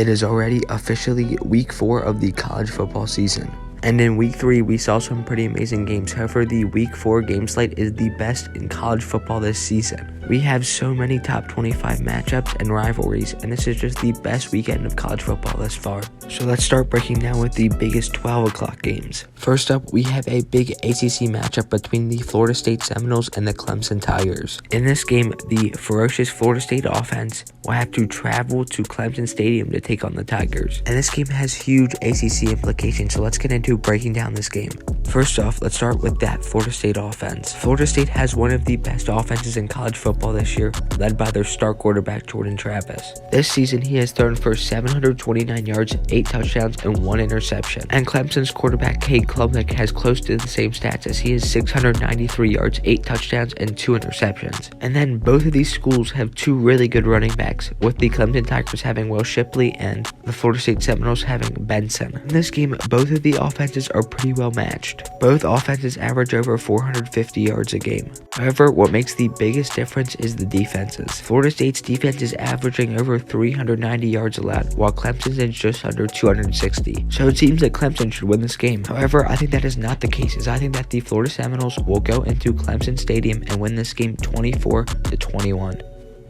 It is already officially week 4 of the college football season. And in week 3, we saw some pretty amazing games. However, the week 4 game slate is the best in college football this season. We have so many top 25 matchups and rivalries, and this is just the best weekend of college football thus far. So let's start breaking down with the biggest 12 o'clock games. First up, we have a big ACC matchup between the Florida State Seminoles and the Clemson Tigers. In this game, the ferocious Florida State offense will have to travel to Clemson Stadium to take on the Tigers. And this game has huge ACC implications, so let's get into breaking down this game. First off, let's start with that Florida State offense. Florida State has one of the best offenses in college football this year, led by their star quarterback Jordan Travis. This season, he has thrown for 729 yards, 8 touchdowns, and 1 interception. And Clemson's quarterback Cade Klubnik has close to the same stats as he has 693 yards, 8 touchdowns, and 2 interceptions. And then both of these schools have 2 really good running backs, with the Clemson Tigers having Will Shipley and the Florida State Seminoles having Benson. In this game, both of the offenses are pretty well matched. Both offenses average over 450 yards a game. However, what makes the biggest difference is the defenses. Florida State's defense is averaging over 390 yards allowed, while Clemson's is just under 260. So it seems that Clemson should win this game. However, I think that is not the case, as I think that the Florida Seminoles will go into Clemson Stadium and win this game 24-21.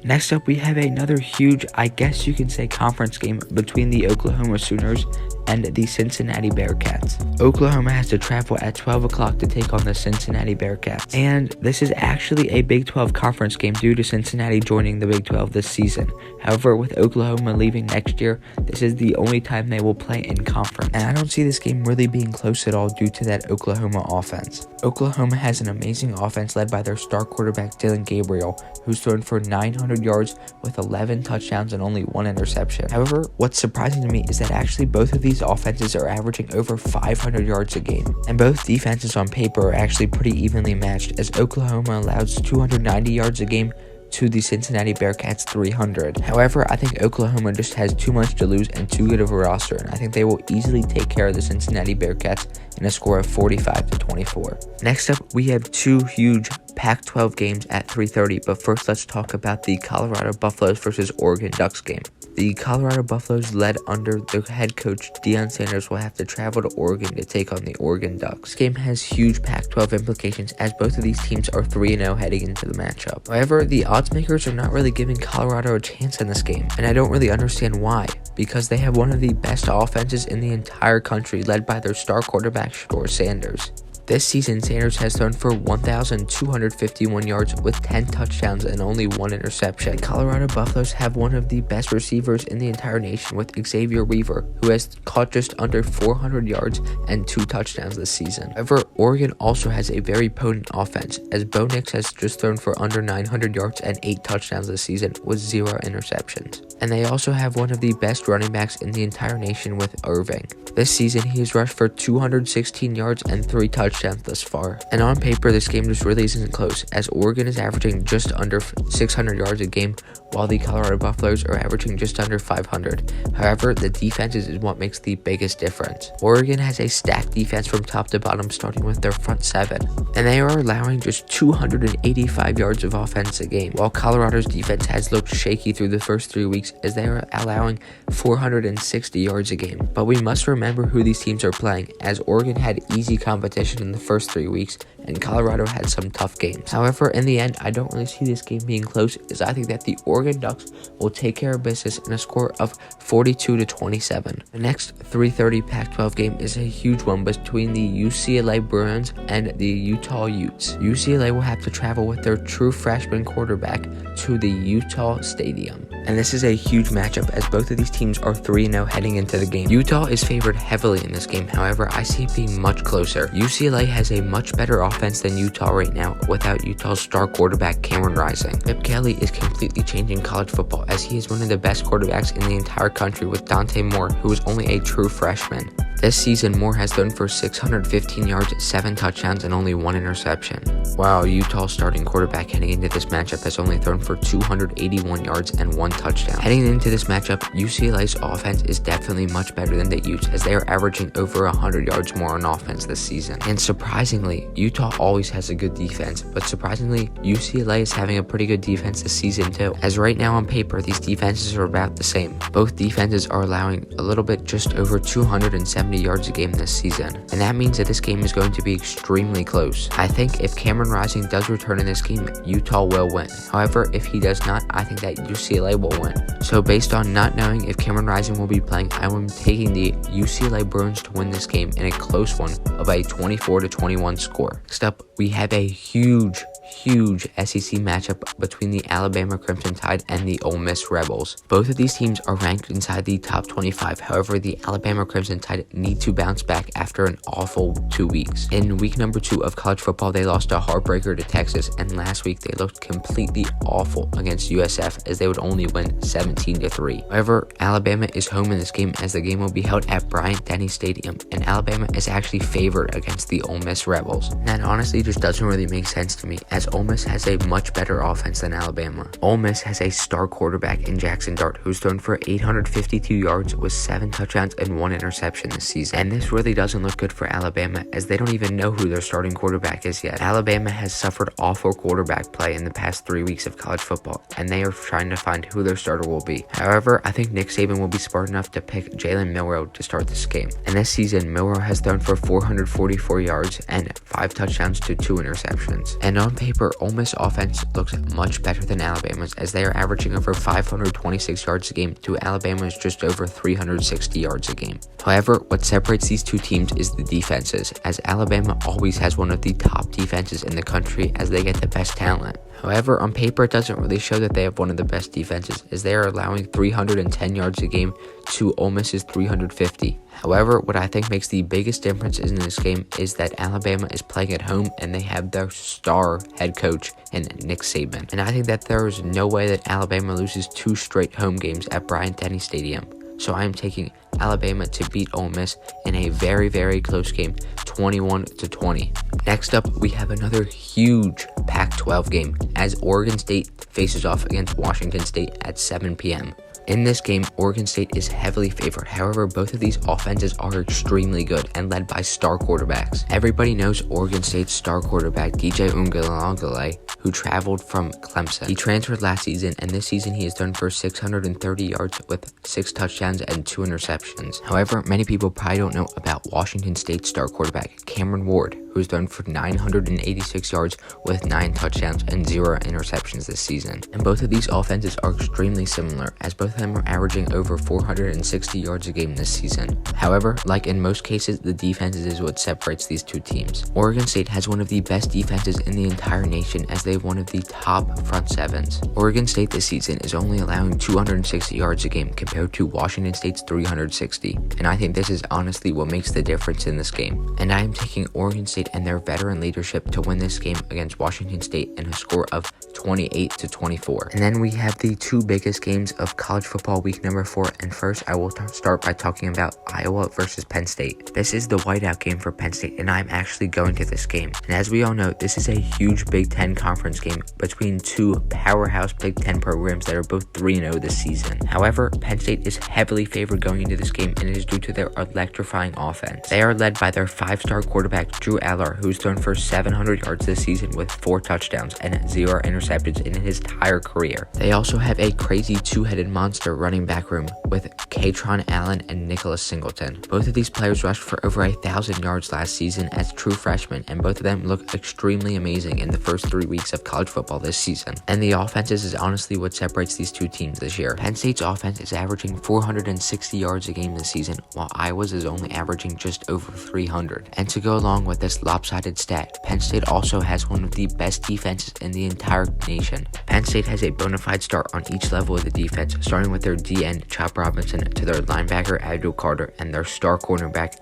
Next up, we have another huge, I guess you can say, conference game between the Oklahoma Sooners and the Cincinnati Bearcats. Oklahoma has to travel at 12 o'clock to take on the Cincinnati Bearcats. And this is actually a Big 12 conference game due to Cincinnati joining the Big 12 this season. However, with Oklahoma leaving next year, this is the only time they will play in conference. And I don't see this game really being close at all due to that Oklahoma offense. Oklahoma has an amazing offense led by their star quarterback Dillon Gabriel, who's thrown for 900 yards with 11 touchdowns and only 1 interception. However, what's surprising to me is that actually both of these offenses are averaging over 500 yards a game, and both defenses on paper are actually pretty evenly matched, as Oklahoma allows 290 yards a game to the Cincinnati Bearcats 300. However, I think Oklahoma just has too much to lose and too good of a roster, and I think they will easily take care of the Cincinnati Bearcats in a score of 45-24. Next up, we have 2 huge Pac-12 games at 3:30, but first let's talk about the Colorado Buffaloes versus Oregon Ducks game. The Colorado Buffaloes, led under the head coach Deion Sanders, will have to travel to Oregon to take on the Oregon Ducks. This game has huge Pac-12 implications, as both of these teams are 3-0 heading into the matchup. However, the odds makers are not really giving Colorado a chance in this game, and I don't really understand why, because they have one of the best offenses in the entire country, led by their star quarterback Shedeur Sanders. This season, Sanders has thrown for 1,251 yards with 10 touchdowns and only 1 interception. The Colorado Buffaloes have one of the best receivers in the entire nation with Xavier Weaver, who has caught just under 400 yards and 2 touchdowns this season. However, Oregon also has a very potent offense, as Bo Nix has just thrown for under 900 yards and 8 touchdowns this season with 0 interceptions. And they also have one of the best running backs in the entire nation with Irving. This season, he has rushed for 216 yards and 3 touchdowns thus far. And on paper, this game just really isn't close, as Oregon is averaging just under 600 yards a game, while the Colorado Buffaloes are averaging just under 500. However, the defenses is what makes the biggest difference. Oregon has a stacked defense from top to bottom, starting with their front 7, and they are allowing just 285 yards of offense a game, while Colorado's defense has looked shaky through the first 3 weeks, as they are allowing 460 yards a game. But we must remember who these teams are playing, as Oregon had easy competition in the first 3 weeks, and Colorado had some tough games. However, in the end, I don't really see this game being close, as I think that the Oregon Ducks will take care of business in a score of 42-27. The next 3:30 Pac-12 game is a huge one between the UCLA Bruins and the Utah Utes. UCLA will have to travel with their true freshman quarterback to the Utah Stadium. And this is a huge matchup, as both of these teams are 3-0 heading into the game. Utah is favored heavily in this game, however, I see it being much closer. UCLA has a much better offense than Utah right now, without Utah's star quarterback Cameron Rising. Chip Kelly is completely changing college football, as he is one of the best quarterbacks in the entire country, with Dante Moore, who is only a true freshman. This season, Moore has thrown for 615 yards, 7 touchdowns, and only 1 interception. While Utah's starting quarterback heading into this matchup has only thrown for 281 yards and 1 touchdown. Heading into this matchup, UCLA's offense is definitely much better than the Utes, as they are averaging over 100 yards more on offense this season. And surprisingly, Utah always has a good defense, but surprisingly, UCLA is having a pretty good defense this season too, as right now on paper, these defenses are about the same. Both defenses are allowing a little bit just over 270 yards a game this season, and that means that this game is going to be extremely close. I think if Cameron Rising does return in this game, Utah will win. However, if he does not, I think that UCLA will win. So based on not knowing if Cameron Rising will be playing, I am taking the UCLA Bruins to win this game in a close one of a 24-21 score. Next up, we have a huge SEC matchup between the Alabama Crimson Tide and the Ole Miss Rebels. Both of these teams are ranked inside the top 25. However, the Alabama Crimson Tide need to bounce back after an awful 2 weeks. In week number 2 of college football, they lost a heartbreaker to Texas, and last week they looked completely awful against USF, as they would only win 17-3. However, Alabama is home in this game, as the game will be held at Bryant-Denny Stadium, and Alabama is actually favored against the Ole Miss Rebels. And that honestly just doesn't really make sense to me, as Ole Miss has a much better offense than Alabama. Ole Miss has a star quarterback in Jackson Dart, who's thrown for 852 yards with 7 touchdowns and 1 interception this season. And this really doesn't look good for Alabama, as they don't even know who their starting quarterback is yet. Alabama has suffered awful quarterback play in the past 3 weeks of college football, and they are trying to find who their starter will be. However, I think Nick Saban will be smart enough to pick Jalen Milroe to start this game. And this season, Milroe has thrown for 444 yards and 5 touchdowns to 2 interceptions. And on paper, Ole Miss offense looks much better than Alabama's, as they are averaging over 526 yards a game to Alabama's just over 360 yards a game. However, what separates these two teams is the defenses, as Alabama always has one of the top defenses in the country, as they get the best talent. However, on paper, it doesn't really show that they have one of the best defenses, as they are allowing 310 yards a game to Ole Miss's 350. However, what I think makes the biggest difference in this game is that Alabama is playing at home, and they have their star head coach in Nick Saban. And I think that there is no way that Alabama loses 2 straight home games at Bryant-Denny Stadium. So I am taking Alabama to beat Ole Miss in a very close game, 21-20. Next up, we have another huge Pac-12 game, as Oregon State faces off against Washington State at 7 p.m. In this game, Oregon State is heavily favored. However, both of these offenses are extremely good and led by star quarterbacks. Everybody knows Oregon State's star quarterback, DJ Uiagalelei, who traveled from Clemson. He transferred last season, and this season he has thrown for 630 yards with 6 touchdowns and 2 interceptions. However, many people probably don't know about Washington State's star quarterback, Cameron Ward, who's thrown for 986 yards with 9 touchdowns and 0 interceptions this season. And both of these offenses are extremely similar, as both of them are averaging over 460 yards a game this season. However, like in most cases, the defenses is what separates these two teams. Oregon State has one of the best defenses in the entire nation, as they have one of the top front sevens. Oregon State this season is only allowing 260 yards a game compared to Washington State's 360. And I think this is honestly what makes the difference in this game. And I am taking Oregon State and their veteran leadership to win this game against Washington State in a score of 28-24. And then we have the 2 biggest games of college football week number 4, and first I will start by talking about Iowa versus Penn State. This is the whiteout game for Penn State, and I'm actually going to this game. And as we all know, this is a huge Big Ten conference game between 2 powerhouse Big Ten programs that are both 3-0 this season. However, Penn State is heavily favored going into this game, and it is due to their electrifying offense. They are led by their 5-star quarterback, Drew Aller, who's thrown for 700 yards this season with 4 touchdowns and 0 interceptions in his entire career. They also have a crazy 2-headed monster running back room with Katron Allen and Nicholas Singleton. Both of these players rushed for over 1,000 yards last season as true freshmen, and both of them look extremely amazing in the first 3 weeks of college football this season. And the offenses is honestly what separates these two teams this year. Penn State's offense is averaging 460 yards a game this season, while Iowa's is only averaging just over 300. And to go along with this lopsided stat, Penn State also has one of the best defenses in the entire nation. Penn State has a bona fide start on each level of the defense, starting with their D-end Chop Robinson to their linebacker Abdul Carter and their star cornerback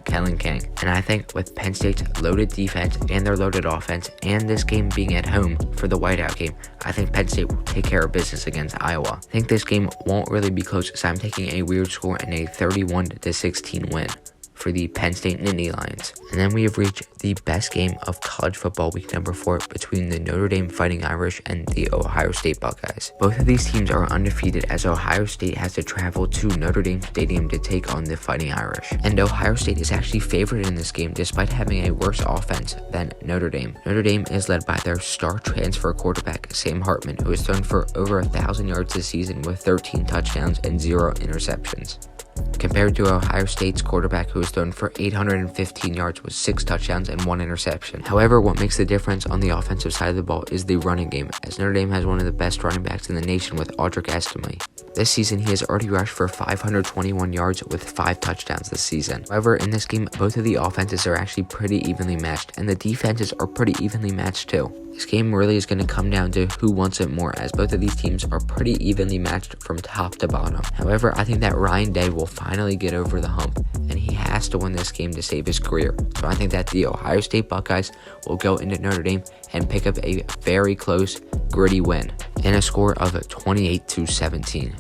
Kellen King. And I think with Penn State's loaded defense and their loaded offense, and this game being at home for the whiteout game, I think Penn State will take care of business against Iowa. I think this game won't really be close, so I'm taking a weird score and a 31-16 win. for the Penn State Nittany Lions. And then we have reached the best game of college football week number 4 between the Notre Dame Fighting Irish and the Ohio State Buckeyes. Both of these teams are undefeated, as Ohio State has to travel to Notre Dame Stadium to take on the Fighting Irish. And Ohio State is actually favored in this game despite having a worse offense than Notre Dame. Notre Dame is led by their star transfer quarterback Sam Hartman, who has thrown for over 1,000 yards this season with 13 touchdowns and 0 interceptions, compared to Ohio State's quarterback, who has thrown for 815 yards with 6 touchdowns and 1 interception. However, what makes the difference on the offensive side of the ball is the running game, as Notre Dame has one of the best running backs in the nation with Audric Estime. This season, he has already rushed for 521 yards with 5 touchdowns this season. However, in this game, both of the offenses are actually pretty evenly matched, and the defenses are pretty evenly matched too. This game really is going to come down to who wants it more, as both of these teams are pretty evenly matched from top to bottom. However, I think that Ryan Day will finally get over the hump, and he has to win this game to save his career. So I think that the Ohio State Buckeyes will go into Notre Dame and pick up a very close, gritty win in a score of 28-17.